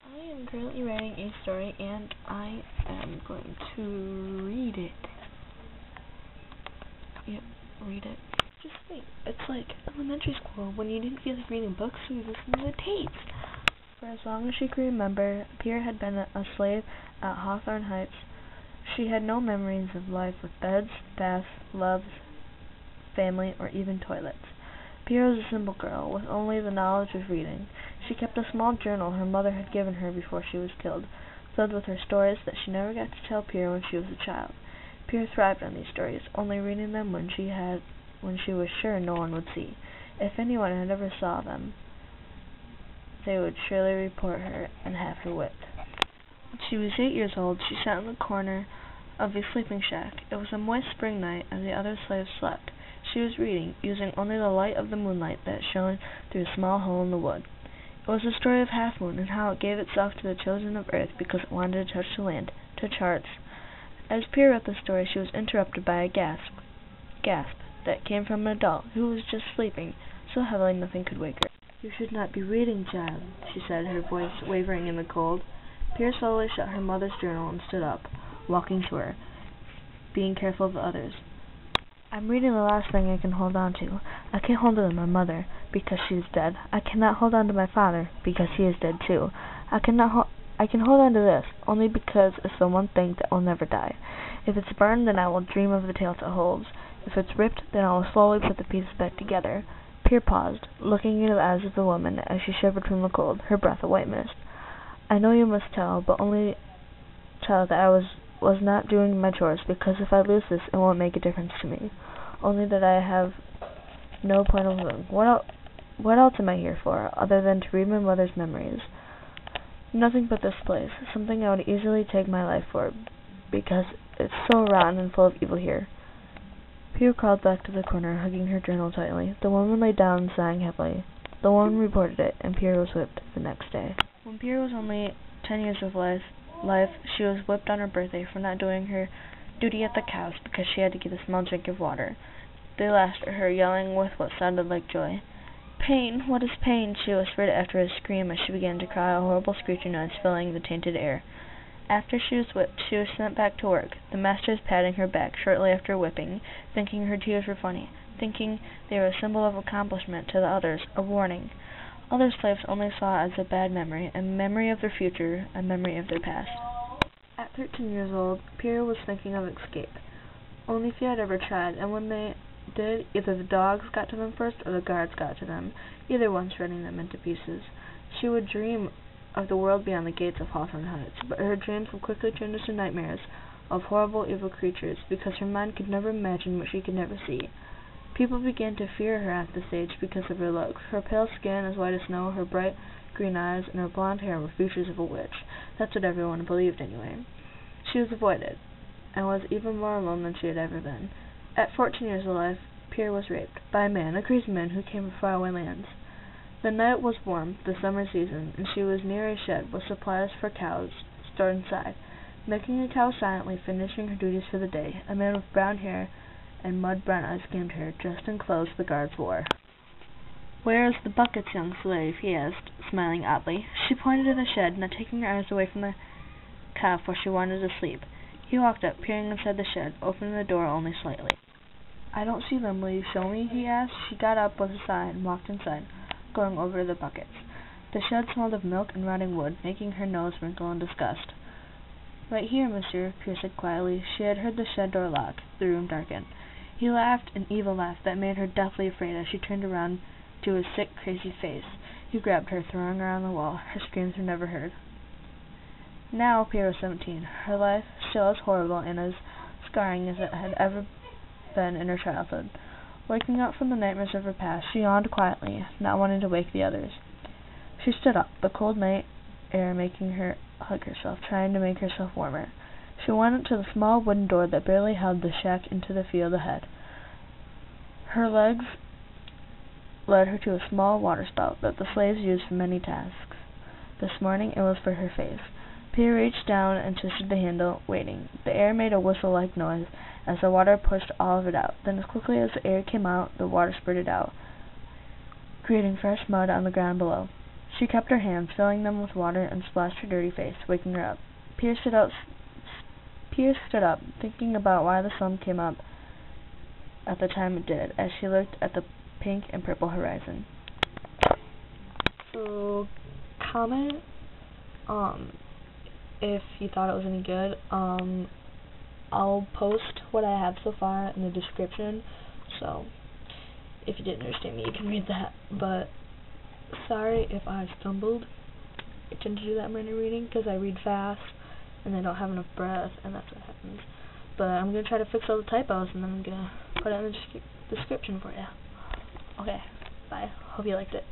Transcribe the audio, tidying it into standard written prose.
I am currently writing a story and I am going to read it. Yep, read it. Just think, it's like elementary school when you didn't feel like reading books, so you listened to the tapes. For as long as she could remember, Pierre had been a slave at Hawthorn Heights. She had no memories of life with beds, baths, loves, family, or even toilets. Pierre was a simple girl, with only the knowledge of reading. She kept a small journal her mother had given her before she was killed, filled with her stories that she never got to tell Pierre when she was a child. Pierre thrived on these stories, only reading them when she was sure no one would see. If anyone had ever saw them, they would surely report her and have her whipped. When she was 8 years old, she sat in the corner of a sleeping shack. It was a moist spring night, and the other slaves slept. She was reading, using only the light of the moonlight that shone through a small hole in the wood. It was a story of Half Moon and how it gave itself to the children of Earth because it wanted to touch the land, touch hearts. As Pierre read the story, she was interrupted by a gasp that came from an adult who was just sleeping, so heavily nothing could wake her. "You should not be reading, child," she said, her voice wavering in the cold. Pierre slowly shut her mother's journal and stood up, walking to her, being careful of the others. "I'm reading the last thing I can hold on to. I can't hold on to my mother, because she is dead. I cannot hold on to my father, because he is dead too. I can hold on to this, only because it's the one thing that will never die. If it's burned, then I will dream of the tales it holds. If it's ripped, then I will slowly put the pieces back together." Pierre paused, looking into the eyes of the woman as she shivered from the cold, her breath a white mist. "I know you must tell, but only tell that I was not doing my chores, because if I lose this, it won't make a difference to me. Only that I have no point of living. What else am I here for, other than to read my mother's memories? Nothing but this place, something I would easily take my life for, because it's so rotten and full of evil here." Pierre crawled back to the corner, hugging her journal tightly. The woman lay down, sighing heavily. The woman reported it, and Pierre was whipped the next day. When Pierre was only 10 years of life, she was whipped on her birthday for not doing her duty at the cows because she had to get a small drink of water. They laughed at her, yelling with what sounded like joy. "Pain! What is pain?" she whispered after a scream as she began to cry, a horrible screeching noise filling the tainted air. After she was whipped, she was sent back to work, the masters patting her back shortly after whipping, thinking her tears were funny, thinking they were a symbol of accomplishment to the others, a warning. Other slaves only saw it as a bad memory, a memory of their future, a memory of their past. At 13 years old, Pierre was thinking of escape. Only few had ever tried, and when they did, either the dogs got to them first or the guards got to them, either one shredding them into pieces. She would dream of the world beyond the gates of Hawthorn Heights, but her dreams would quickly turn into nightmares of horrible, evil creatures, because her mind could never imagine what she could never see. People began to fear her at this age because of her looks. Her pale skin, as white as snow, her bright green eyes, and her blonde hair were features of a witch. That's what everyone believed, anyway. She was avoided, and was even more alone than she had ever been. At 14 years of life, Pierre was raped by a man, a crazy man who came from faraway lands. The night was warm, the summer season, and she was near a shed with supplies for cows stored inside. Milking a cow silently, finishing her duties for the day, a man with brown hair and mud-brown eyes came to her, dressed in clothes the guards wore. "Where is the buckets, young slave?" he asked, smiling oddly. She pointed to the shed, not taking her eyes away from the calf where she wanted to sleep. He walked up, peering inside the shed, opening the door only slightly. "I don't see them. Will you show me?" he asked. She got up with a sigh and walked inside, going over the buckets. The shed smelled of milk and rotting wood, making her nose wrinkle in disgust. "Right here, monsieur," Pierre said quietly. She had heard the shed door lock. The room darkened. He laughed an evil laugh that made her deathly afraid as she turned around to his sick, crazy face. He grabbed her, throwing her on the wall. Her screams were never heard. Now Pierre was 17. Her life still as horrible and as scarring as it had ever been in her childhood. Waking up from the nightmares of her past, she yawned quietly, not wanting to wake the others. She stood up, the cold night air making her hug herself, trying to make herself warmer. She went up to the small wooden door that barely held the shack into the field ahead. Her legs led her to a small water spout that the slaves used for many tasks. This morning it was for her face. Pierre reached down and twisted the handle, waiting. The air made a whistle-like noise as the water pushed all of it out. Then as quickly as the air came out, the water spurted out, creating fresh mud on the ground below. She kept her hands, filling them with water, and splashed her dirty face, waking her up. Pierre stood up, thinking about why the sun came up at the time it did, as she looked at the pink and purple horizon. So, comment if you thought it was any good. I'll post what I have so far in the description, so if you didn't understand me, you can read that. But sorry if I stumbled. I tend to do that when I'm reading because I read fast and I don't have enough breath, and that's what happens. But I'm gonna try to fix all the typos, and then I'm gonna put it in the description for you. Okay, bye. Hope you liked it.